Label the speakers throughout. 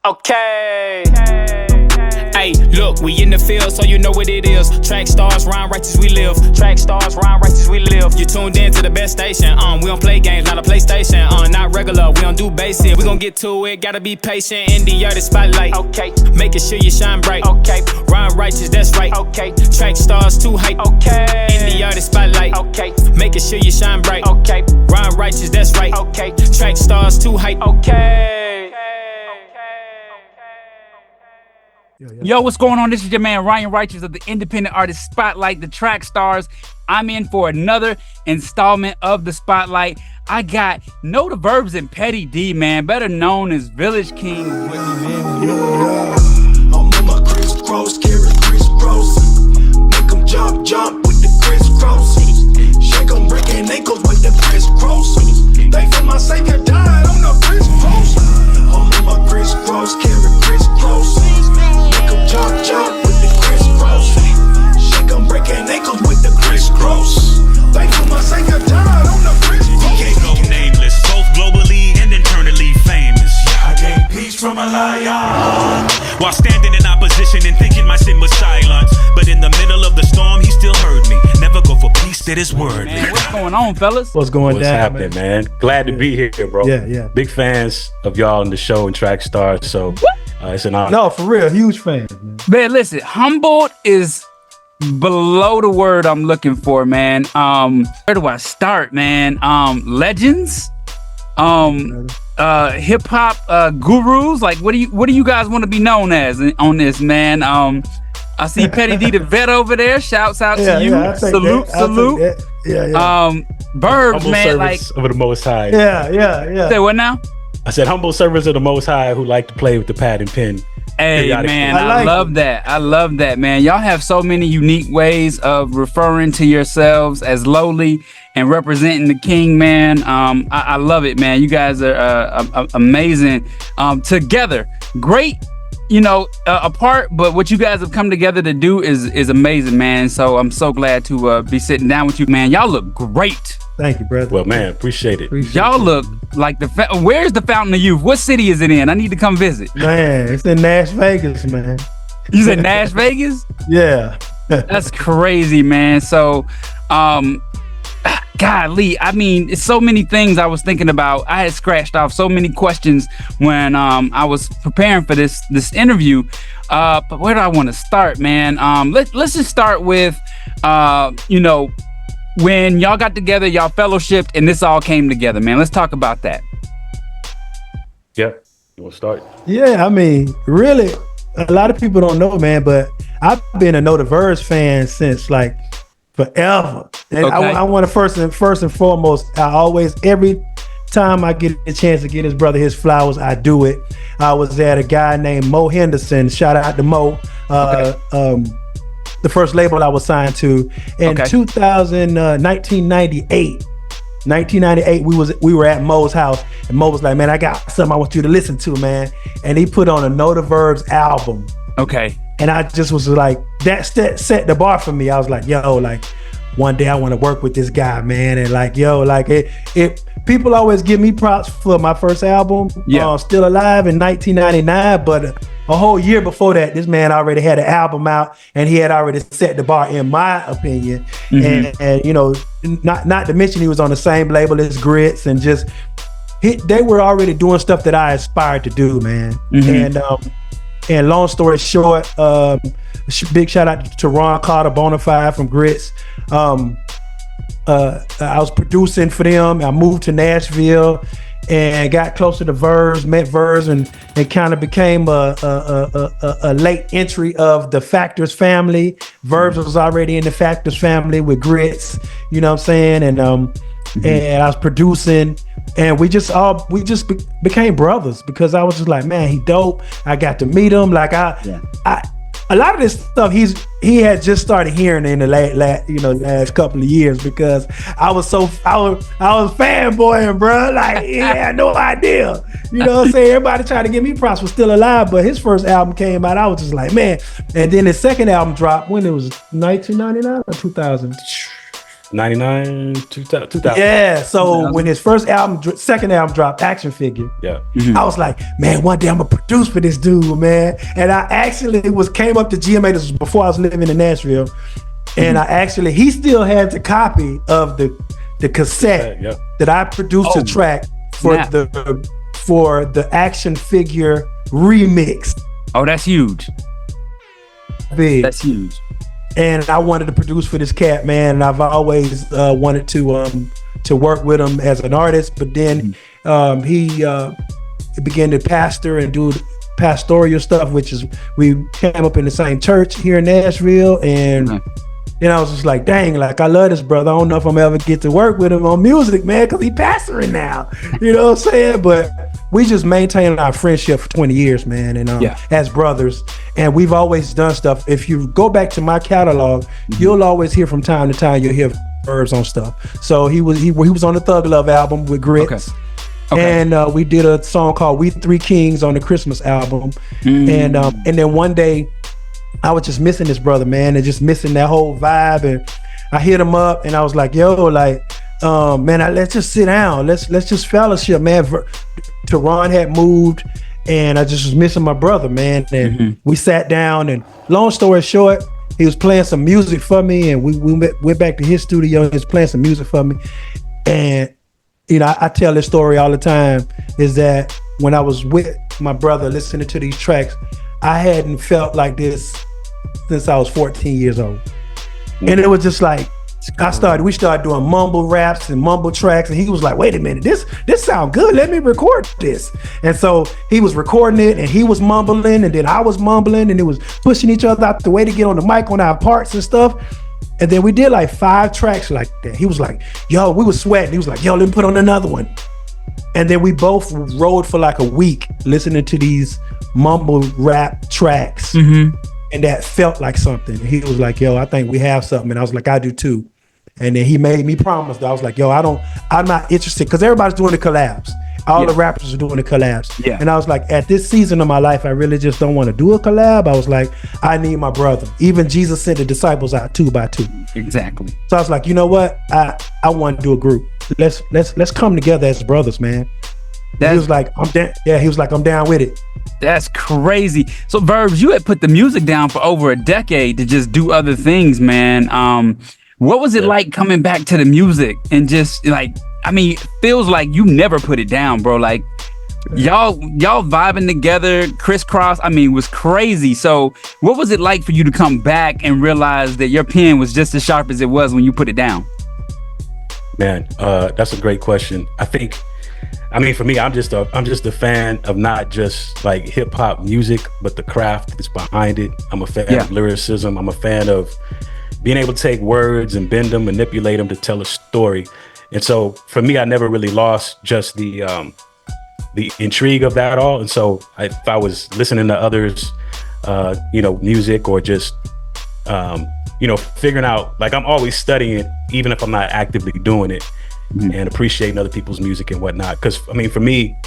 Speaker 1: Okay. Hey, look, we in the field, so you know what it is. Track stars, rhyme righteous, we live. Track stars, rhyme righteous, we live. You tuned in to the best station. We don't play games, not a PlayStation. Not regular, we don't do basic. We gon' get to it, gotta be patient. In the earth, the spotlight. Okay. Making sure you shine bright. Okay. Rhyme righteous, that's right. Okay. Track stars, too hype. Okay. In the earth, the spotlight. Okay. Making sure you shine bright. Okay. Rhyme righteous, that's right. Okay. Track stars, too hype. Okay.
Speaker 2: Yo, what's going on? This is your man Ryan Righteous of the Independent Artist Spotlight, the Track Stars. I'm in for another installment of the Spotlight. I got Know the Verbs and Petty D, man, better known as Village King.
Speaker 3: I'm on my crisscross, carry crisscross. Make them jump with the crisscross. Shake them, breaking ankles with the crisscross. They for my savior died on the crisscross. I'm on my crisscross, carry crisscross. Jump with the crisscross. Shake 'em, breaking ankles with the crisscross. Thank you, my savior died on the crisscross.
Speaker 4: Can't go nameless, both globally and internally famous.
Speaker 3: I gained peace from a lion.
Speaker 4: While standing in opposition and thinking my sin was silence, but in the middle of the storm, he still heard me. Never go for peace that is worldly.
Speaker 2: Man, what's going on, fellas?
Speaker 5: What's going
Speaker 6: What's
Speaker 5: down,
Speaker 6: happening, man? Glad to be here, bro.
Speaker 5: Yeah.
Speaker 6: Big fans of y'all in the show and Track Stars, so it's an honor.
Speaker 5: No, for real, huge fan, man.
Speaker 2: Man, listen, humbled is below the word I'm looking for, man. Where do I start, man? Legends, hip hop gurus. Like, what do you guys want to be known as on this, man? I see Petty D the vet over there. Shouts out to you. Salute.
Speaker 5: Yeah.
Speaker 2: Verbs,
Speaker 6: Humble
Speaker 2: man. Like,
Speaker 6: service of the Most High.
Speaker 5: Yeah.
Speaker 2: say what now?
Speaker 6: I said humble servants of the Most High who like to play with the pad and pen.
Speaker 2: Hey, man, I love that. I love that, man. Y'all have so many unique ways of referring to yourselves as lowly and representing the king, man. I love it, man. You guys are amazing together. Great, apart, but what you guys have come together to do is amazing, man. So I'm so glad to be sitting down with you, man. Y'all look great.
Speaker 5: Thank you, brother.
Speaker 6: Well, man, appreciate it.
Speaker 2: Y'all look like where's the Fountain of Youth? What city is it in? I need to come visit.
Speaker 5: Man, it's in Nash Vegas, man.
Speaker 2: You said Nash Vegas?
Speaker 5: Yeah.
Speaker 2: That's crazy, man. So, golly, I mean, it's so many things I was thinking about. I had scratched off so many questions when I was preparing for this interview. But where do I want to start, man? Let's just start with, when y'all got together, y'all fellowshipped, and this all came together, man. Let's talk about that.
Speaker 6: Yeah, you want to start?
Speaker 5: Yeah, I mean, really, a lot of people don't know, man, but I've been a Know the Verbs fan since like forever. And
Speaker 2: Okay.
Speaker 5: I want to first and foremost, every time I get a chance to get his brother his flowers, I do it. I was at a guy named Mo Henderson. Shout out to Mo. The first label I was signed to in 1998, we were at Mo's house, and Mo was like, man, I got something I want you to listen to, man. And he put on a Know the Verbs album.
Speaker 2: Okay.
Speaker 5: And I just was like, that set the bar for me. I was like, yo, like one day I want to work with this guy, man. And like, yo, like it people always give me props for my first album, Still Alive in 1999, but a whole year before that, this man already had an album out, and he had already set the bar, in my opinion.
Speaker 2: Mm-hmm.
Speaker 5: And not to mention he was on the same label as Grits, and just they were already doing stuff that I aspired to do, man.
Speaker 2: Mm-hmm.
Speaker 5: And long story short, big shout out to Ron Carter, Bonafide from Grits. I was producing for them. I moved to Nashville and got closer to Verbs, met Verbs, and kind of became a late entry of the Factors family. Verbs was already in the Factors family with Grits, you know what I'm saying? And and I was producing, and we just became brothers, because I was just like, man, he dope. I got to meet him. Like a lot of this stuff he had just started hearing in the last couple of years, because I was fanboying, bro. Like, he had no idea. You know what I'm saying? Everybody tried to give me props for Still Alive, but his first album came out, I was just like, man. And then his second album dropped when it was 1999 or 2000.
Speaker 6: 99, 2000.
Speaker 5: Yeah. So when his second album dropped, Action Figure.
Speaker 6: Yeah.
Speaker 5: I was like, man, one day I'm gonna produce for this dude, man. And I actually came up to GMA. This was before I was living in Nashville, and he still had the copy of the cassette that I produced a track for the Action Figure remix.
Speaker 2: Oh, that's huge.
Speaker 5: Big.
Speaker 2: That's huge.
Speaker 5: And I wanted to produce for this cat, man. And I've always wanted to work with him as an artist. But then he began to pastor and do pastoral stuff, which is we came up in the same church here in Nashville. And then I was just like, dang, like I love this brother. I don't know if I'm ever get to work with him on music, man, because he pastoring now. You know what I'm saying? But we just maintained our friendship for 20 years, man, and as brothers. And we've always done stuff. If you go back to my catalog, you'll always hear from time to time, you'll hear Verbs on stuff. So he was on the Thug Love album with Grits. Okay. And we did a song called We Three Kings on the Christmas album. And then one day I was just missing this brother, man, and just missing that whole vibe. And I hit him up and I was like, yo, like, man, let's just sit down. Let's just fellowship, man. Teron had moved and I just was missing my brother, man. And we sat down, and long story short, he was playing some music for me, and we went back to his studio and he was playing some music for me. And, you know, I tell this story all the time, is that when I was with my brother listening to these tracks, I hadn't felt like this since I was 14 years old. And it was just like, we started doing mumble raps and mumble tracks, and he was like, wait a minute, this sound good, let me record this. And so he was recording it, and he was mumbling, and then I was mumbling, and it was pushing each other out the way to get on the mic on our parts and stuff. And then we did like 5 tracks like that. He was like, yo, we was sweating. He was like, yo, let me put on another one. And then we both rode for like a week listening to these mumble rap tracks. And that felt like something. He was like, yo, I think we have something. And I was like, I do too. And then he made me promise. I was like, yo, I'm not interested, because everybody's doing the collabs. All the rappers are doing the collabs. Yeah. And I was like, at this season of my life, I really just don't want to do a collab. I was like, I need my brother. Even Jesus sent the disciples out 2 by 2.
Speaker 2: Exactly.
Speaker 5: So I was like, you know what? I want to do a group. Let's come together as brothers, man. He was like, I'm down. Yeah, he was like, I'm down with it.
Speaker 2: That's crazy. So Verbs, you had put the music down for over a decade to just do other things, man. What was it like coming back to the music and just like, I mean, it feels like you never put it down, bro. Like y'all vibing together, crisscross. I mean, it was crazy. So what was it like for you to come back and realize that your pen was just as sharp as it was when you put it down?
Speaker 6: Man, that's a great question. I mean, for me, I'm just a fan of not just like hip hop music, but the craft that's behind it. I'm a fan of lyricism. I'm a fan of being able to take words and bend them, manipulate them to tell a story. And so for me, I never really lost just the intrigue of that all. And so if I was listening to others, music, or just, figuring out, like I'm always studying, even if I'm not actively doing it, and appreciating other people's music and whatnot. Because I mean, for me,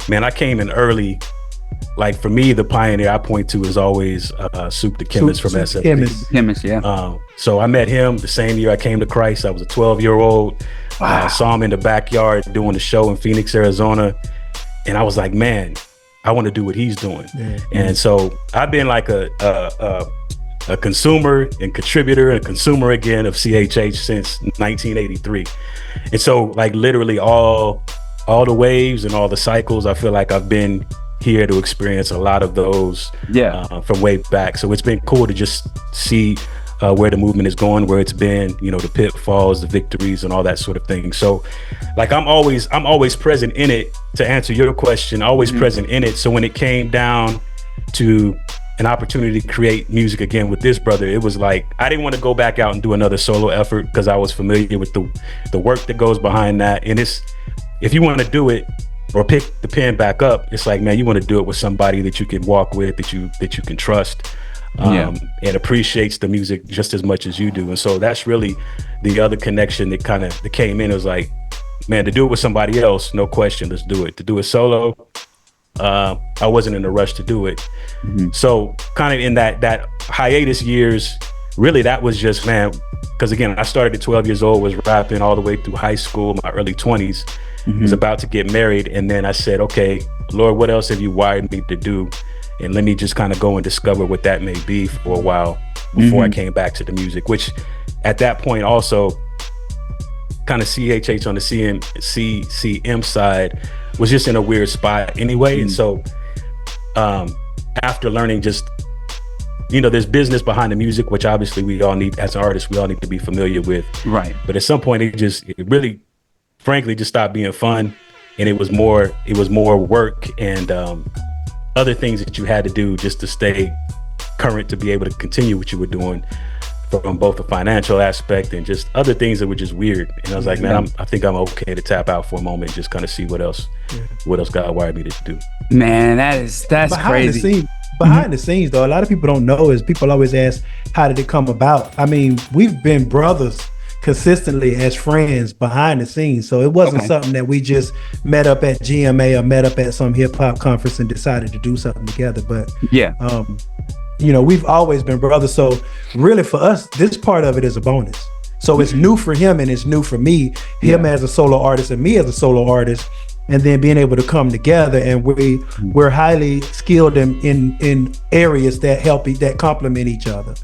Speaker 6: man, I came in early. Like for me, the pioneer I point to is always Soup the Chemist from SF.
Speaker 2: Chemist, yeah.
Speaker 6: So I met him the same year I came to Christ. I was a 12-year-old. Wow. Saw him in the backyard doing the show in Phoenix, Arizona. And I was like, man, I want to do what he's doing. And so I've been like a consumer and contributor and consumer again of CHH since 1983. And so like literally all the waves and all the cycles, I feel like I've been here to experience a lot of those from way back. So it's been cool to just see where the movement is going, where it's been, the pitfalls, the victories, and all that sort of thing. So like I'm always present in it. To answer your question, always present in it. So when it came down to an opportunity to create music again with this brother, it was like I didn't want to go back out and do another solo effort, because I was familiar with the work that goes behind that. And if you want to do it or pick the pen back up, it's like, man, you want to do it with somebody that you can walk with, that you can trust, and appreciates the music just as much as you do. And so that's really the other connection that came in. It was like, man, to do it with somebody else, no question, let's do it. To do it solo, I wasn't in a rush to do it. So kind of in that hiatus years, really that was just, man, because again, I started at 12 years old, was rapping all the way through high school, my early 20s, was about to get married. And then I said, okay, Lord, what else have you wired me to do? And let me just kind of go and discover what that may be for a while before I came back to the music, which at that point also kind of CHH on the CCM side was just in a weird spot anyway. And so after learning just, there's business behind the music, which obviously we all need, as artists, we all need to be familiar with.
Speaker 2: Right.
Speaker 6: But at some point it really, frankly, just stopped being fun. And it was more work and other things that you had to do just to stay current, to be able to continue what you were doing from both the financial aspect and just other things that were just weird. And I was like, man, I think I'm okay to tap out for a moment and just kind of see what else God wired me to do.
Speaker 2: Man, that's crazy.
Speaker 5: Behind the scenes, though, a lot of people don't know is people always ask, how did it come about? I mean, we've been brothers consistently as friends behind the scenes. So it wasn't something that we just met up at GMA or met up at some hip hop conference and decided to do something together. But we've always been brothers. So really for us, this part of it is a bonus. So it's new for him and it's new for me, him as a solo artist and me as a solo artist. And then being able to come together, and we're highly skilled in areas that complement each other.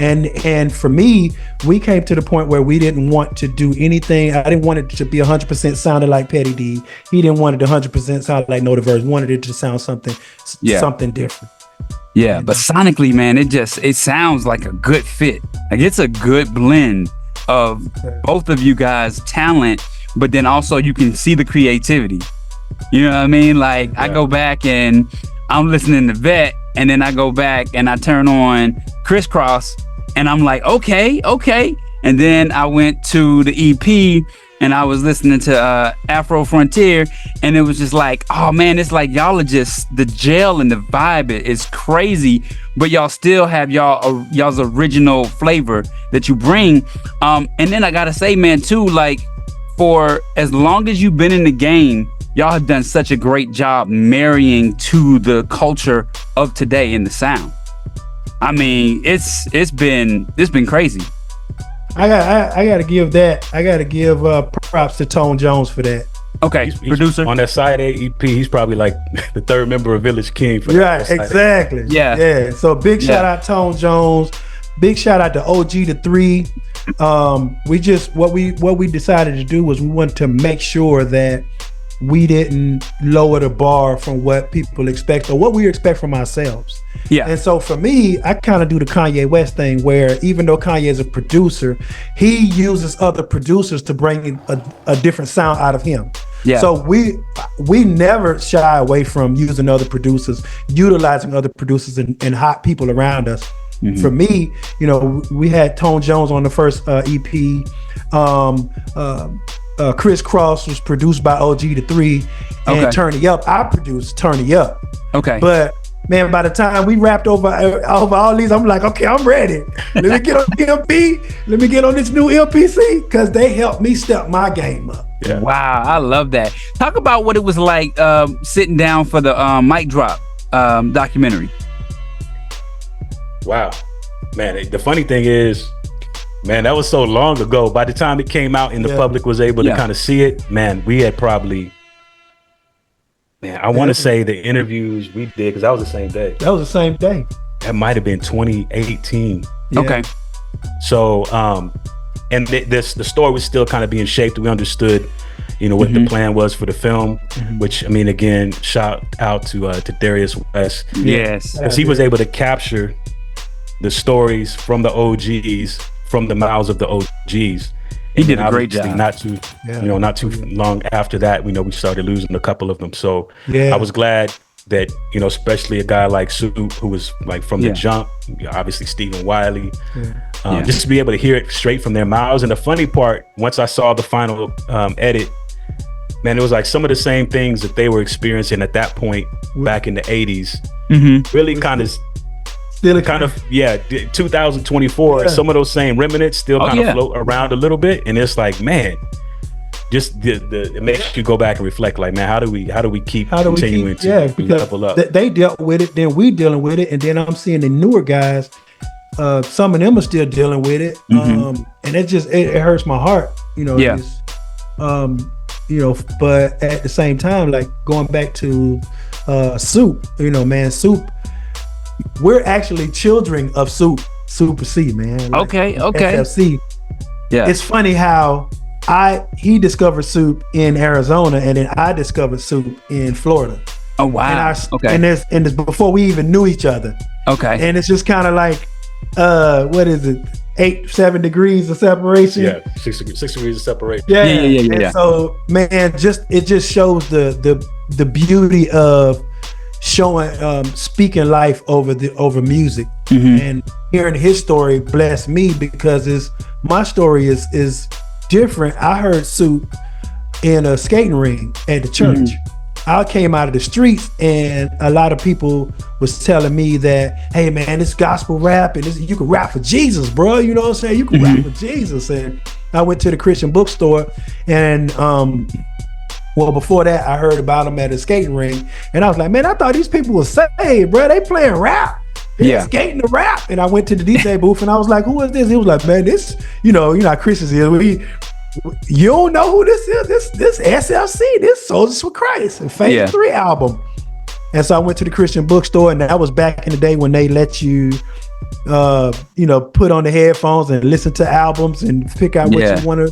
Speaker 5: And for me, we came to the point where we didn't want to do anything. I didn't want it to be 100% sounded like Petty D. He didn't want it to 100% sound like No Diverse. Wanted it to sound something different.
Speaker 2: Yeah, but sonically, man, it sounds like a good fit. Like it's a good blend of both of you guys' talent, but then also you can see the creativity. You know what I mean? Like I go back and I'm listening to Vet, and then I go back and I turn on Crisscross and I'm like, okay. And then I went to the EP and I was listening to Afro Frontier, and it was just like, oh man, it's like y'all are just, the gel and the vibe is crazy, but y'all still have y'all's original flavor that you bring. And then I gotta say, man, too, like for as long as you've been in the game, y'all have done such a great job marrying to the culture of today in the sound. I mean, it's been crazy.
Speaker 5: I gotta give props to Tone Jones for that.
Speaker 2: Okay,
Speaker 6: he's
Speaker 2: producer
Speaker 6: on that Side A EP. He's probably like the third member of Village King. For
Speaker 5: right, exactly. Yeah. So big shout out Tone Jones. Big shout out to OG the 3. What we decided to do was we wanted to make sure that we didn't lower the bar from what people expect or what we expect from ourselves. Yeah. And so for me, I kind of do the Kanye West thing where even though Kanye is a producer, he uses other producers to bring a different sound out of him. Yeah. So we never shy away from using other producers, utilizing other producers and hot people around us. For me, we had Tone Jones on the first EP. Crisscross was produced by OG the 3, and Turn It Up, I produced Turn It Up. Okay. But man, by the time we wrapped over all these, I'm like, okay, I'm ready. Let me get on MP. Let me get on this new LPC, because they helped me step my game up.
Speaker 2: Yeah. Wow, I love that. Talk about what it was like sitting down for the Mic Drop documentary.
Speaker 6: Wow, man. The funny thing is, man, that was so long ago. By the time it came out and the public was able to kind of see it, man, we had probably, I want to say the interviews we did, because that was the same day.
Speaker 5: That was the same day.
Speaker 6: That might have been 2018.
Speaker 2: Yeah. Okay.
Speaker 6: So, and the story was still kind of being shaped. We understood, what the plan was for the film, which, I mean, again, shout out to Darius West.
Speaker 2: Yes.
Speaker 6: Because he was able to capture the stories from the OGs, from the mouths of the OGs.
Speaker 2: He did a great job.
Speaker 6: Not too long after that, we started losing a couple of them. So I was glad that, especially a guy like Soup, who was like from the jump, obviously Stephen Wiley, just to be able to hear it straight from their mouths. And the funny part, once I saw the final edit, man, it was like some of the same things that they were experiencing at that point back in the 80s, really kind of 2024, some of those same remnants still kind of float around a little bit. And it's like, man, just it makes you go back and reflect, like, man, how do we keep continuing to level up?
Speaker 5: They dealt with it, then we dealing with it, and then I'm seeing the newer guys some of them are still dealing with it. And it hurts my heart,
Speaker 2: Yeah.
Speaker 5: But at the same time, like going back to Soup, man, Soup, we're actually children of Super C, man. Like,
Speaker 2: Okay.
Speaker 5: SFC.
Speaker 2: Yeah.
Speaker 5: It's funny how he discovered Soup in Arizona, and then I discovered Soup in Florida.
Speaker 2: Oh wow.
Speaker 5: And it's before we even knew each other.
Speaker 2: Okay.
Speaker 5: And it's just kind of like, what is it? 7 degrees of separation.
Speaker 6: Yeah, 6 degrees of separation.
Speaker 5: Yeah.
Speaker 2: Yeah.
Speaker 5: So, man, it just shows the beauty of showing, speaking life over music. And hearing his story blessed me because my story is different. I heard Soup in a skating ring at the church. I came out of the streets, and a lot of people was telling me that, hey man, this gospel rap and you can rap for Jesus, bro. You know what I'm saying? You can rap for Jesus. And I went to the Christian bookstore, and before that, I heard about him at a skating ring, and I was like, man, I thought these people were saved, bro. They playing rap. They're skating the rap. And I went to the DJ booth, and I was like, who is this? He was like, man, this, you know how Christians is. You don't know who this is. This SLC, this Soldiers for Christ, and Phase 3 album. And so I went to the Christian bookstore, and that was back in the day when they let you, put on the headphones and listen to albums and pick out what you want to.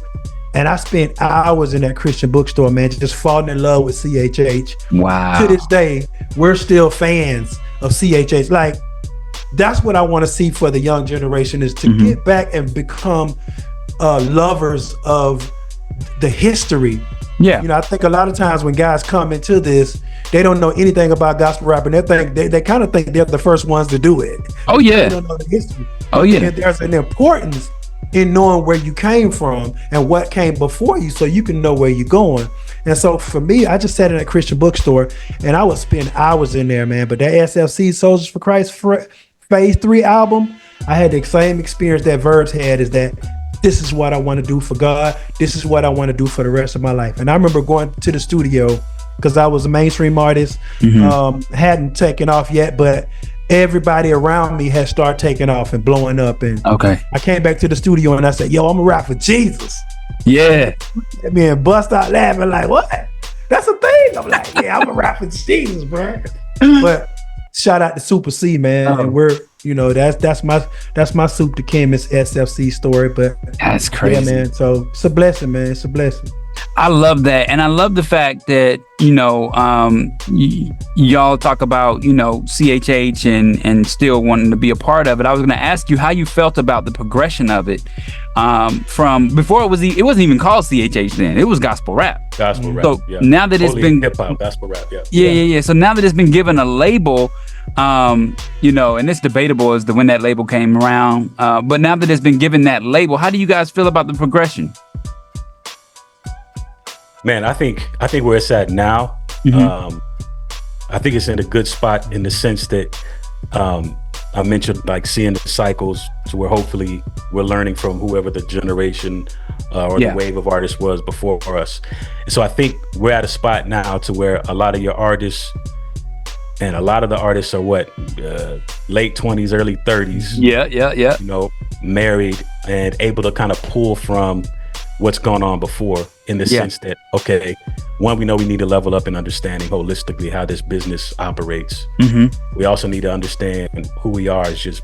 Speaker 5: And I spent hours in that Christian bookstore, man, just falling in love with CHH.
Speaker 2: Wow.
Speaker 5: To this day, we're still fans of CHH. Like, that's what I want to see for the young generation, is to get back and become lovers of the history.
Speaker 2: Yeah.
Speaker 5: I think a lot of times when guys come into this, they don't know anything about gospel rap, and they kind of think they're the first ones to do it.
Speaker 2: Oh yeah.
Speaker 5: They don't know the history.
Speaker 2: Oh yeah.
Speaker 5: And there's an importance in knowing where you came from and what came before you, so you can know where you're going. And so for me, I just sat in a Christian bookstore, and I would spend hours in there, man. But that SFC Soldiers for Christ Phase 3 album, I had the same experience that Verbs had, is that this is what I want to do for God. This is what I want to do for the rest of my life. And I remember going to the studio, because I was a mainstream artist, hadn't taken off yet, but everybody around me had started taking off and blowing up. And I came back to the studio and I said, yo, I'm gonna rap for Jesus.
Speaker 2: Yeah.
Speaker 5: And bust out laughing like, what? That's a thing? I'm like, yeah, I'm gonna rap for Jesus, bro. But shout out to Super C, man. And we're, that's my Soup to Chemist SFC story. But
Speaker 2: that's crazy.
Speaker 5: Yeah, man. So it's a blessing, man. It's a blessing.
Speaker 2: I love that. And I love the fact that, y'all talk about, CHH and still wanting to be a part of it. I was going to ask you how you felt about the progression of it. From before it wasn't even called CHH then. It was gospel rap.
Speaker 6: Gospel rap.
Speaker 2: So
Speaker 6: yeah.
Speaker 2: now that it's been
Speaker 6: hip hop, gospel rap. Yeah.
Speaker 2: Yeah. So now that it's been given a label, and it's debatable as to when that label came around. But now that it's been given that label, how do you guys feel about the progression?
Speaker 6: Man, I think where it's at now, I think it's in a good spot in the sense that I mentioned, like, seeing the cycles to where hopefully we're learning from whoever the generation the wave of artists was before us. And so I think we're at a spot now to where a lot of your artists, and a lot of the artists are late 20s, early 30s.
Speaker 2: Yeah.
Speaker 6: Married and able to kind of pull from what's gone on before, in the sense that, okay, one, we know we need to level up in understanding holistically how this business operates. We also need to understand who we are as just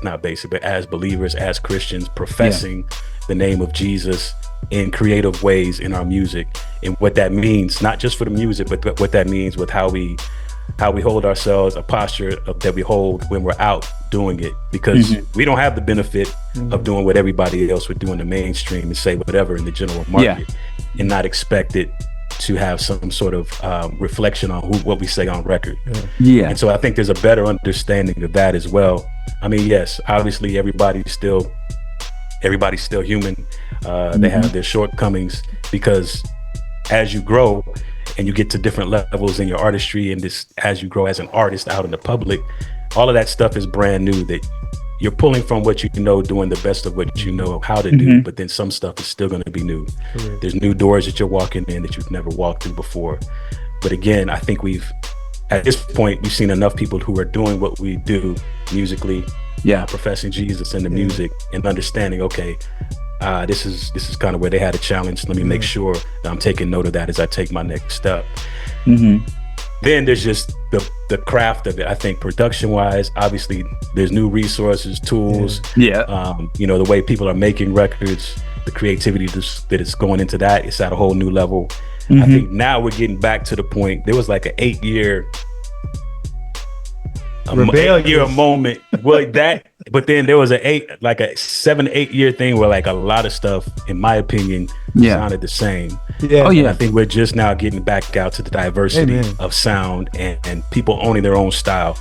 Speaker 6: not basic, but as believers, as Christians, professing the name of Jesus in creative ways in our music, and what that means, not just for the music, but what that means with how we hold ourselves, a posture that we hold when we're out doing it, because we don't have the benefit of doing what everybody else would do in the mainstream and say whatever in the general market, and not expect it to have some sort of reflection on what we say on record. And so I think there's a better understanding of that as well. I mean, yes, obviously everybody's still human. They have their shortcomings, because as you grow and you get to different levels in your artistry, and as you grow as an artist out in the public, all of that stuff is brand new, that you're pulling from what you know, doing the best of what you know how to do, but then some stuff is still going to be new. There's new doors that you're walking in that you've never walked through before. But again, I think at this point, we've seen enough people who are doing what we do musically, professing Jesus in the music and understanding, okay, this is kind of where they had a challenge. Let me make sure that I'm taking note of that as I take my next step. Then there's just the craft of it. I think production wise, obviously there's new resources, tools, the way people are making records, the creativity that is going into that, it's at a whole new level. I think now we're getting back to the point. There was like an 8-year moment. Well, but then there was a 7 to 8 year thing where like a lot of stuff, in my opinion, sounded the same. I think we're just now getting back out to the diversity of sound and people owning their own style.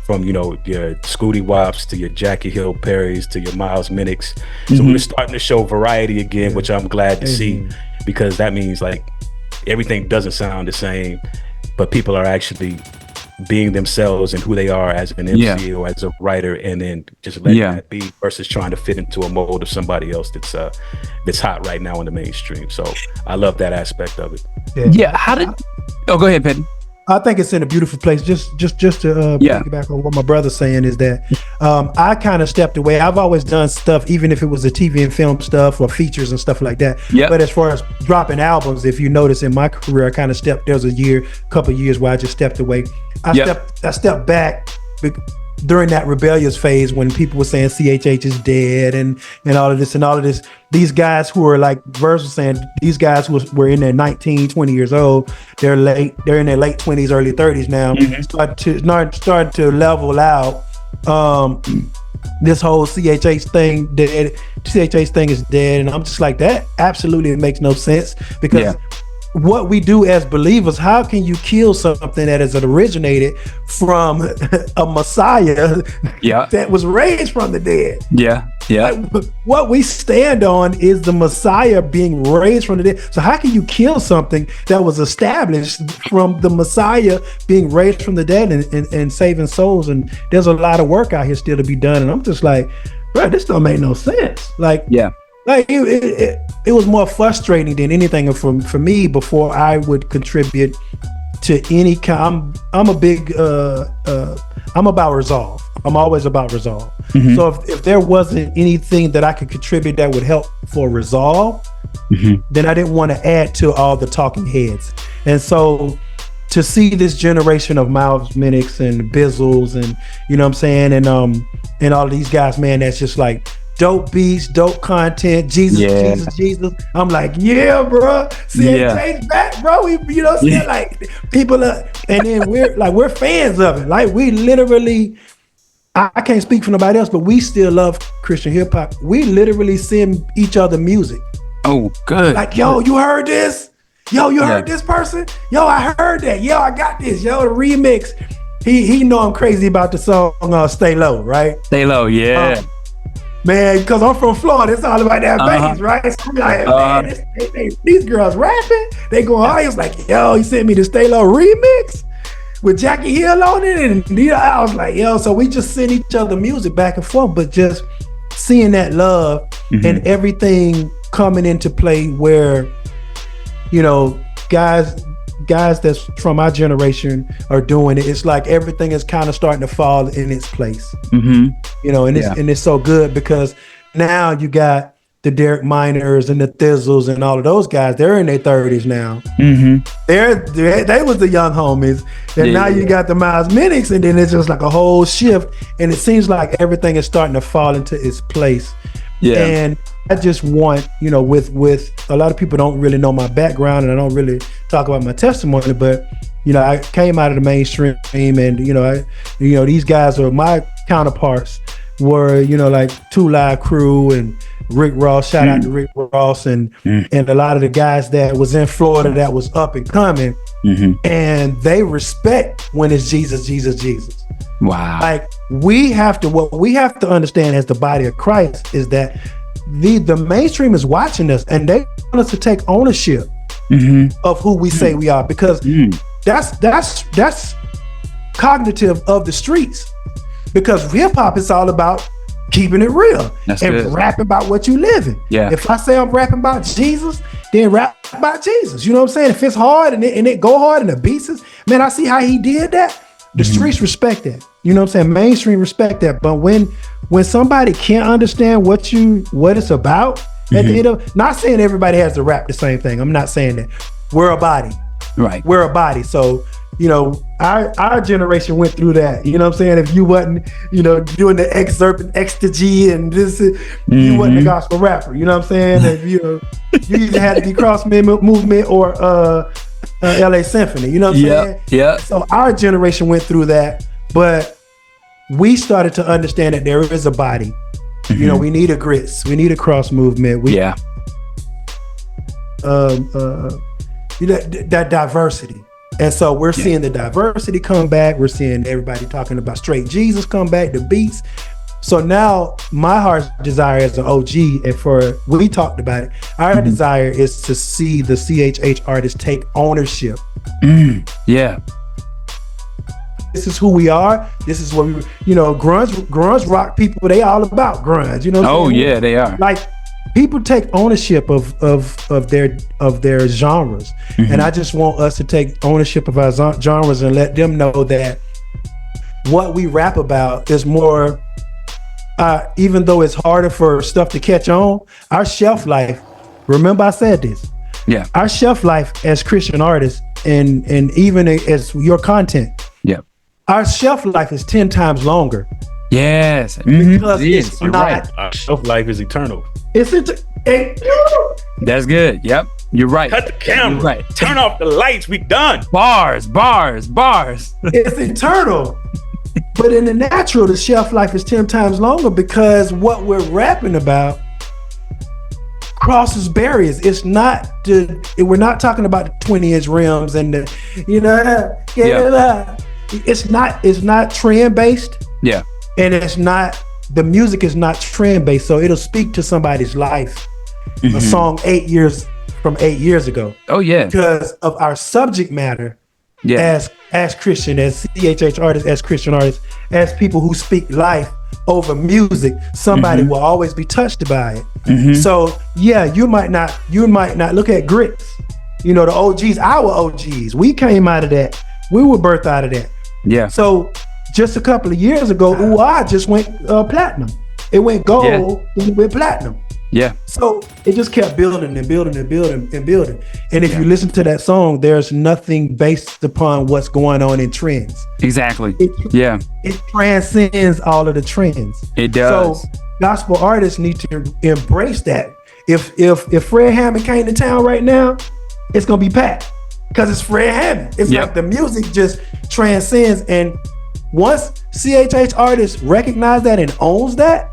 Speaker 6: From your Scooty Wops to your Jackie Hill Perrys to your Miles Minnix. So we're starting to show variety again, which I'm glad to see, because that means like everything doesn't sound the same, but people are actually being themselves and who they are as an MC or as a writer, and then just letting that be versus trying to fit into a mold of somebody else that's hot right now in the mainstream. So I love that aspect of it.
Speaker 2: How did? Oh, go ahead, Petty.
Speaker 5: I think it's in a beautiful place. Just to piggyback on what my brother's saying is that I kind of stepped away. I've always done stuff, even if it was the TV and film stuff or features and stuff like that. But as far as dropping albums, if you notice in my career, I kind of stepped. There was a couple of years where I just stepped away. I stepped back during that rebellious phase when people were saying CHH is dead and all of this. These guys who are like Verse was saying, these guys who were in their 19, 20 years old, they're in their late 20s, early 30s now, starting to level out. This whole CHH thing is dead, and I'm just like, that absolutely makes no sense, because what we do as believers, how can you kill something that has originated from a Messiah that was raised from the dead? Like, what we stand on is the Messiah being raised from the dead. So how can you kill something that was established from the Messiah being raised from the dead and saving souls? And there's a lot of work out here still to be done. And I'm just like, bro, this don't make no sense. Like it was more frustrating than anything for me before I would contribute to any kind. I'm a big I'm about resolve. I'm always about resolve. So if there wasn't anything that I could contribute that would help for resolve, then I didn't want to add to all the talking heads. And so to see this generation of Miles Minnix and Bizzles and you know what I'm saying, and all these guys, man, that's just like dope beats, dope content, Jesus. I'm like, bro. CHH back, bro. Like people are, and then we're fans of it. Like we literally, I can't speak for nobody else, but we still love Christian hip hop. We literally send each other music.
Speaker 2: Oh, good.
Speaker 5: Like, yo, you heard this? Yo, you heard this person? Yo, I heard that. Yo, I got this. Yo, the remix. He know I'm crazy about the song Stay Low, right?
Speaker 2: Stay Low,
Speaker 5: man, because I'm from Florida, it's all about that bass, right? So I'm like, man, these girls rapping, they going, it's like, yo, he sent me the Stay Low remix with Jackie Hill on it, and I was like, yo, so we just send each other music back and forth, but just seeing that love and everything coming into play where, guys that's from our generation are doing it. It's like everything is kind of starting to fall in its place. And it's so good because now you got the Derek Miners and the Thizzles and all of those guys. They're in their 30s now. They was the young homies, and now you got the Miles Minnix, and then it's just like a whole shift, and it seems like everything is starting to fall into its place. And I just want, with a lot of people don't really know my background, and I don't really talk about my testimony, but I came out of the mainstream, and these guys are my counterparts were like 2 Live Crew and Rick Ross. Shout out to Rick Ross and a lot of the guys that was in Florida that was up and coming, and they respect when it's Jesus.
Speaker 2: Wow.
Speaker 5: Like what we have to understand as the body of Christ is that the mainstream is watching us, and they want us to take ownership of who we say we are, because that's cognitive of the streets, because hip hop is all about keeping it real
Speaker 2: That's
Speaker 5: and
Speaker 2: good.
Speaker 5: rapping about what you living.
Speaker 2: Yeah.
Speaker 5: If I say I'm rapping about Jesus, then rap about Jesus. You know what I'm saying? If it's hard and it go hard and the beats is, man, I see how he did that. The streets respect that. You know what I'm saying? Mainstream respect that. But when somebody can't understand what it's about, at the end of, not saying everybody has to rap the same thing. I'm not saying that. We're a body.
Speaker 2: Right.
Speaker 5: We're a body. So, you know, our generation went through that. You know what I'm saying? If you wasn't, you know, doing the excerpt and ecstasy and this, you wasn't a gospel rapper. You know what I'm saying? If, you know, you either had to be cross movement or LA Symphony. You know what I'm saying?
Speaker 2: Yeah.
Speaker 5: So our generation went through that, but we started to understand that there is a body. You know, we need a grits, we need a cross movement. That diversity. And so we're seeing the diversity come back. We're seeing everybody talking about straight Jesus come back, the beats. So now my heart's desire as an OG, and we talked about it, our desire is to see the CHH artists take ownership.
Speaker 2: Yeah.
Speaker 5: This is who we are. This is what we, you know, grunge rock people, they all about grunge, you know what I'm saying?
Speaker 2: Yeah, they are.
Speaker 5: Like, people take ownership of their genres. And I just want us to take ownership of our genres and let them know that what we rap about is more, even though it's harder for stuff to catch on, our shelf life, remember I said this, our shelf life as Christian artists and even as your content, our shelf life is 10 times longer.
Speaker 2: Yes.
Speaker 5: Because it's not,
Speaker 6: right. Our shelf life is eternal.
Speaker 2: That's good. Yep. You're right.
Speaker 6: Cut the camera.
Speaker 2: You're right.
Speaker 6: Turn off the lights. We done.
Speaker 2: Bars.
Speaker 5: It's eternal. But in the natural, the shelf life is 10 times longer because what we're rapping about crosses barriers. It's not we're not talking about the 20-inch rims and the, you know, it's not trend based.
Speaker 2: Yeah.
Speaker 5: And the music is not trend based. So it'll speak to somebody's life. A song 8 years ago.
Speaker 2: Oh yeah.
Speaker 5: Because of our subject matter as Christian, as CHH artists, as Christian artists, as people who speak life over music, somebody will always be touched by it. So yeah, you might not look at Grits. You know, the OGs, our OGs, we came out of that. We were birthed out of that. Yeah. So just a couple of years ago, I just went platinum. It went gold, then it went platinum.
Speaker 2: Yeah.
Speaker 5: So it just kept building and building and building and building. And if you listen to that song, there's nothing based upon what's going on in trends.
Speaker 2: Exactly.
Speaker 5: It transcends all of the trends.
Speaker 2: It does.
Speaker 5: So gospel artists need to embrace that. If Fred Hammond came to town right now, it's gonna be packed because it's Fred Hammond. It's like the music just transcends. And once CHH artists recognize that and owns that,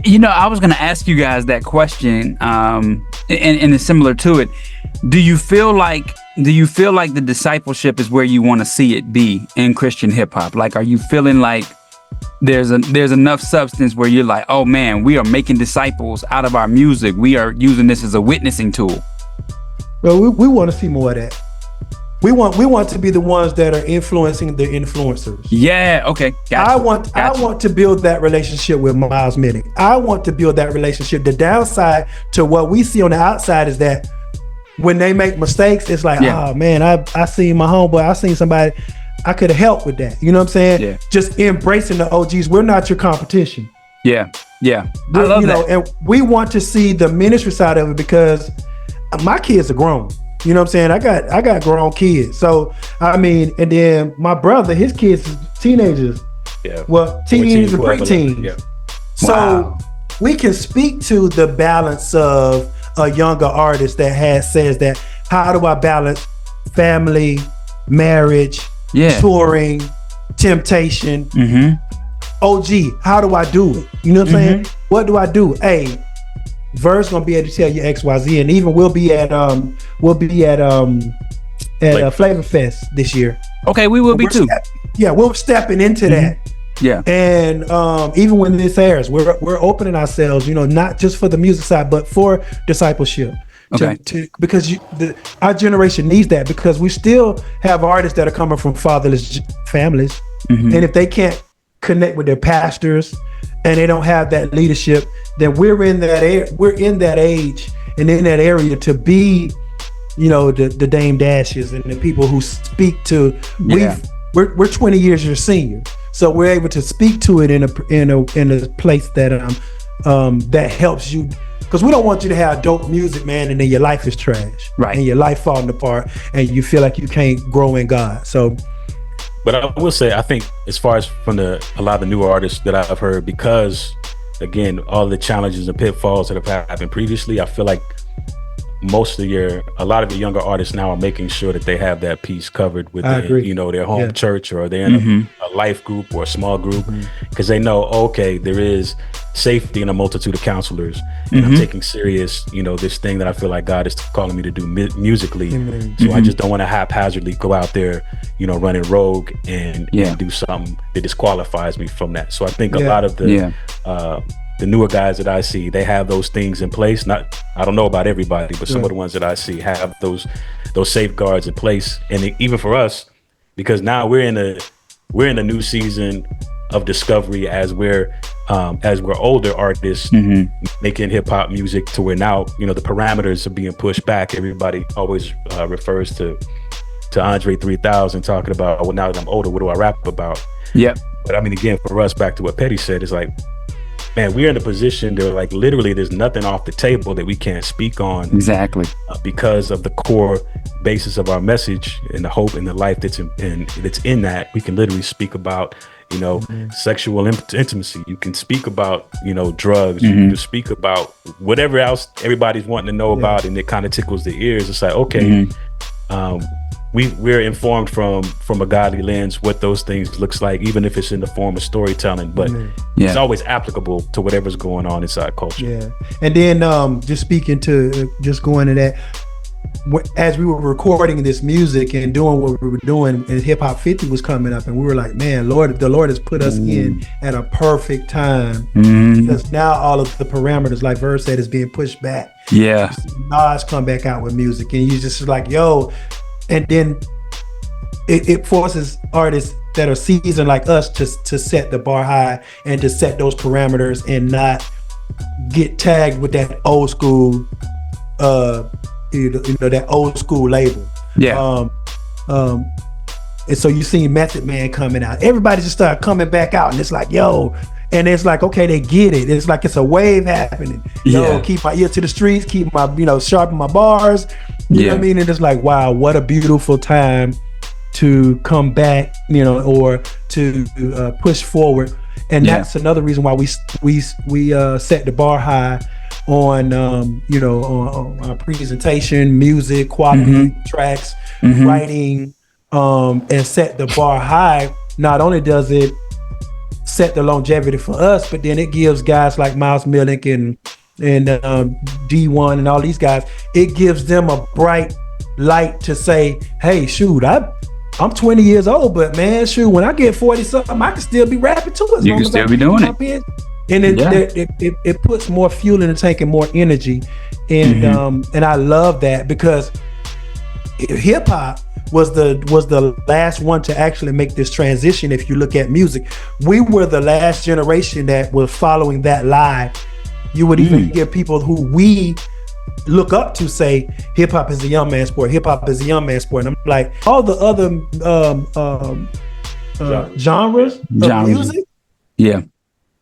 Speaker 2: you know, I was going to ask you guys that question, and it's similar to it. Do you feel like the discipleship is where you want to see it be in Christian hip hop? Like, are you feeling like there's enough substance where you're like, oh man, we are making disciples out of our music. We are using this as a witnessing tool.
Speaker 5: Well, we want to see more of that. We want to be the ones that are influencing the influencers.
Speaker 2: Yeah, okay. Gotcha.
Speaker 5: I want to build that relationship with Miles Minnick. I want to build that relationship. The downside to what we see on the outside is that when they make mistakes, it's like, oh man, I seen my homeboy, I seen somebody, I could have helped with that. You know what I'm saying? Yeah. Just embracing the OGs. We're not your competition.
Speaker 2: Yeah. I love that.
Speaker 5: And we want to see the ministry side of it because my kids are grown. You know what I'm saying? I got grown kids. So, I mean, and then my brother, his kids is teenagers. Yeah. Well, teens and preteens. Yeah. So we can speak to the balance of a younger artist that says that, how do I balance family, marriage, touring, temptation? OG, how do I do it? You know what I'm saying? What do I do? Hey, Verse gonna be able to tell you XYZ, and even we'll be at Flavor Fest this year.
Speaker 2: Okay, we will be too.
Speaker 5: We're stepping into that. Yeah, and even when this airs, we're opening ourselves, you know, not just for the music side, but for discipleship. Okay, because our generation needs that, because we still have artists that are coming from fatherless families, and if they can't connect with their pastors, and they don't have that leadership, then we're in that age and in that area to be, you know, the Dame Dashes and the people who speak to. We're 20 years your senior, so we're able to speak to it in a place that that helps you. Because we don't want you to have dope music, man, and then your life is trash,
Speaker 2: right?
Speaker 5: And your life falling apart, and you feel like you can't grow in God. So,
Speaker 6: but I will say, I think as far as from a lot of the newer artists that I've heard, because again, all the challenges and pitfalls that have happened previously, I feel like a lot of the younger artists now are making sure that they have that piece covered with their home church, or they're in a life group or a small group, because they know, okay, there is safety in a multitude of counselors, and I'm taking serious, you know, this thing that I feel like God is calling me to do musically. So I just don't want to haphazardly go out there, you know, running rogue and do something that disqualifies me from that. So I think a lot of the newer guys that I see, they have those things in place. I don't know about everybody, but some of the ones that I see have those safeguards in place. And even for us, because now we're in a new season of discovery as we're older artists making hip hop music, to where now, you know, the parameters are being pushed back. Everybody always refers to Andre 3000 talking about, well, now that I'm older, what do I rap about? But I mean, again, for us, back to what Petty said, it's like, man, we're in a position that, like, literally there's nothing off the table that we can't speak on.
Speaker 2: Exactly.
Speaker 6: Because of the core basis of our message and the hope and the life that's in that. We can literally speak about, you know, sexual intimacy. You can speak about, you know, drugs. You can speak about whatever else everybody's wanting to know about, and it kind of tickles the ears. It's like, okay, we're informed from a godly lens what those things looks like, even if it's in the form of storytelling, but it's always applicable to whatever's going on inside culture.
Speaker 5: And then just speaking to just going to that, as we were recording this music and doing what we were doing, and Hip Hop 50 was coming up, and we were like, man, the Lord has put us in at a perfect time, because now all of the parameters, like Verse said, is being pushed back. Nas come back out with music, and you just like, yo. And then it forces artists that are seasoned like us to set the bar high and to set those parameters and not get tagged with that old school, that old school label. And so you see Method Man coming out. Everybody just started coming back out, and it's like, yo. And it's like, okay, they get it. It's like it's a wave happening. Yo, keep my ear to the streets, keep my, sharpen my bars. You know what I mean? And it's like, wow, what a beautiful time to come back, or to push forward. And that's another reason why we set the bar high on on our presentation, music, quality tracks, writing, and set the bar high. Not only does it set the longevity for us, but then it gives guys like Miles Millick and D1 and all these guys, it gives them a bright light to say, hey, shoot, I'm 20 years old, but man, shoot, when I get 40 something, I can still be rapping too.
Speaker 2: You can still be doing it.
Speaker 5: And it puts more fuel in the tank and more energy. And and I love that, because hip hop was the last one to actually make this transition. If you look at music, we were the last generation that was following that lie. You would even get people who we look up to say hip hop is a young man's sport. Hip hop is a young man's sport. And I'm like, all the other genres of music.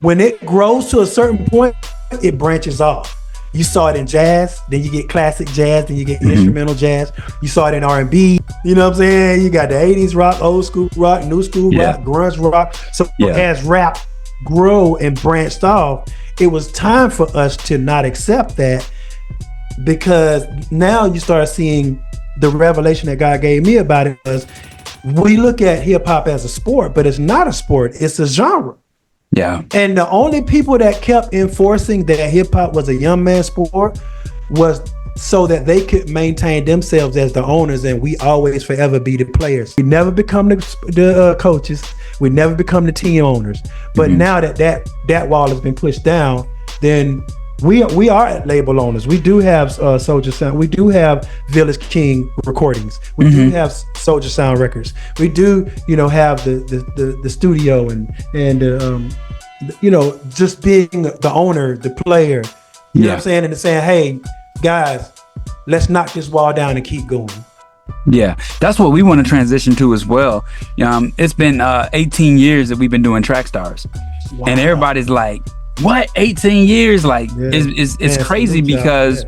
Speaker 5: When it grows to a certain point, it branches off. You saw it in jazz, then you get classic jazz, then you get instrumental jazz. You saw it in R&B, you know what I'm saying? You got the 80s rock, old school rock, new school rock, grunge rock. So as rap grew and branched off, it was time for us to not accept that, because now you start seeing the revelation that God gave me about it was, we look at hip hop as a sport, but it's not a sport, it's a genre. And the only people that kept enforcing that hip hop was a young man's sport was so that they could maintain themselves as the owners, and we always forever be the players. We never become the coaches. We never become the team owners. But now that wall has been pushed down, then we are label owners. We do have Soldier Sound. We do have Village King recordings. We do have Soldier Sound records. We do, have the studio and just being the owner, the player. You know what I'm saying? And saying, hey, guys, let's knock this wall down and keep going.
Speaker 2: Yeah, that's what we want to transition to as well. It's been 18 years that we've been doing Track Stars. Wow. And everybody's like, what, 18 years? Like, it's crazy because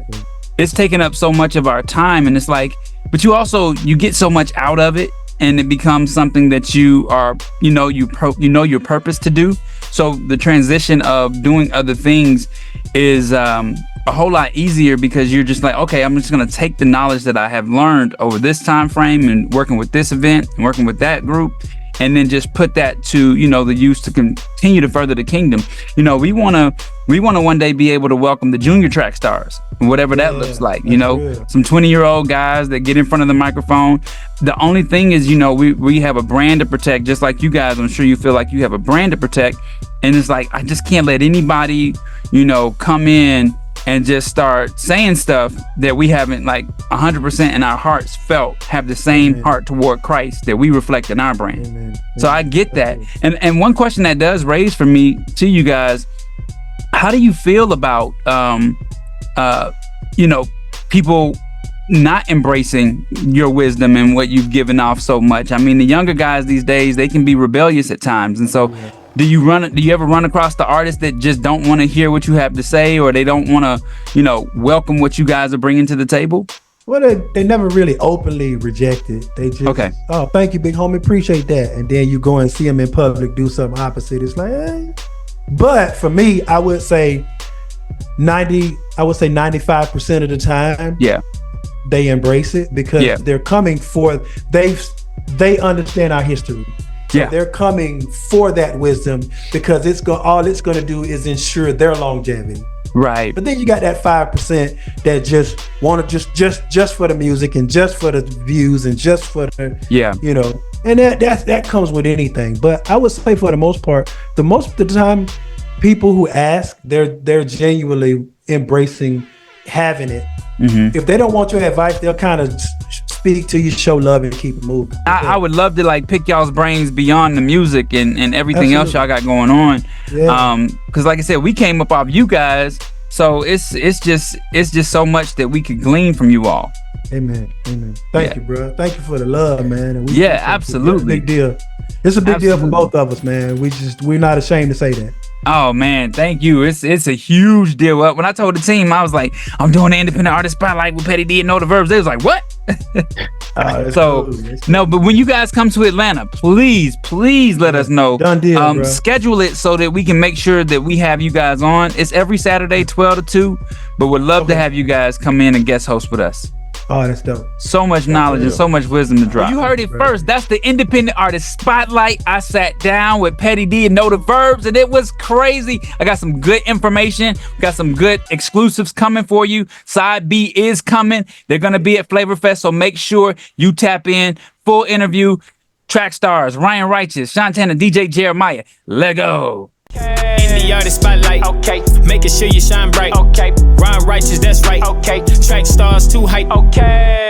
Speaker 2: it's taking up so much of our time. And it's like, but you get so much out of it, and it becomes something that you are, your purpose to do. So the transition of doing other things is a whole lot easier, because you're just like, okay, I'm just going to take the knowledge that I have learned over this time frame and working with this event and working with that group, and then just put that to, the use to continue to further the kingdom. We want to one day be able to welcome the junior track stars, whatever that looks like, some 20-year-old guys that get in front of the microphone. The only thing is, we have a brand to protect, just like you guys. I'm sure you feel like you have a brand to protect. And it's like, I just can't let anybody, come in and just start saying stuff that we haven't 100% in our hearts have the same heart toward Christ that we reflect in our brand. Amen. So I get that. And one question that does raise for me to you guys, how do you feel about, people not embracing your wisdom and what you've given off so much? I mean, the younger guys these days, they can be rebellious at times. And so do you ever run across the artists that just don't want to hear what you have to say, or they don't want to, welcome what you guys are bringing to the table?
Speaker 5: Well, they never really openly reject it. They just, oh, thank you, big homie, appreciate that. And then you go and see them in public do something opposite. It's like, eh. But for me, I would say 95% of the time, they embrace it, because they're coming for, they understand our history. So they're coming for that wisdom, because all it's going to do is ensure their longevity.
Speaker 2: Right.
Speaker 5: But then you got that 5% that just want to just for the music and just for the views and just for the and that comes with anything. But I would say for the most part, most of the time, people who ask, they're genuinely embracing having it. If they don't want your advice, they'll kind of speak to you, show love, and keep it moving.
Speaker 2: I would love to pick y'all's brains beyond the music and everything else y'all got going on. Because like I said, we came up off you guys, so it's just so much that we could glean from you all.
Speaker 5: Amen. Thank you, bro. Thank you for the love, man. And
Speaker 2: absolutely.
Speaker 5: It's a big deal. It's a big deal for both of us, man. We're not ashamed to say that.
Speaker 2: Oh man, thank you. It's a huge deal. When I told the team, I was like, I'm doing the independent artist spotlight with Petty D and Know the Verbs. They was like, what? No, but when you guys come to Atlanta, please let us know.
Speaker 5: Done deal, bro.
Speaker 2: Schedule it so that we can make sure that we have you guys on. It's every Saturday, 12 to 2, but we'd love to have you guys come in and guest host with us.
Speaker 5: Oh, that's dope.
Speaker 2: So much knowledge and so much wisdom to drop. You heard it first. That's the Independent Artist Spotlight. I sat down with Petty D and Know the Verbs, and it was crazy. I got some good information. We got some good exclusives coming for you. Side B is coming. They're going to be at Flavor Fest, so make sure you tap in. Full interview. Track stars, Ryan Righteous, Shantana, DJ Jeremiah. Let go.
Speaker 1: In the artist spotlight, okay. Making sure you shine bright, okay. Ryan Righteous, that's right, okay. Track stars too hype, okay.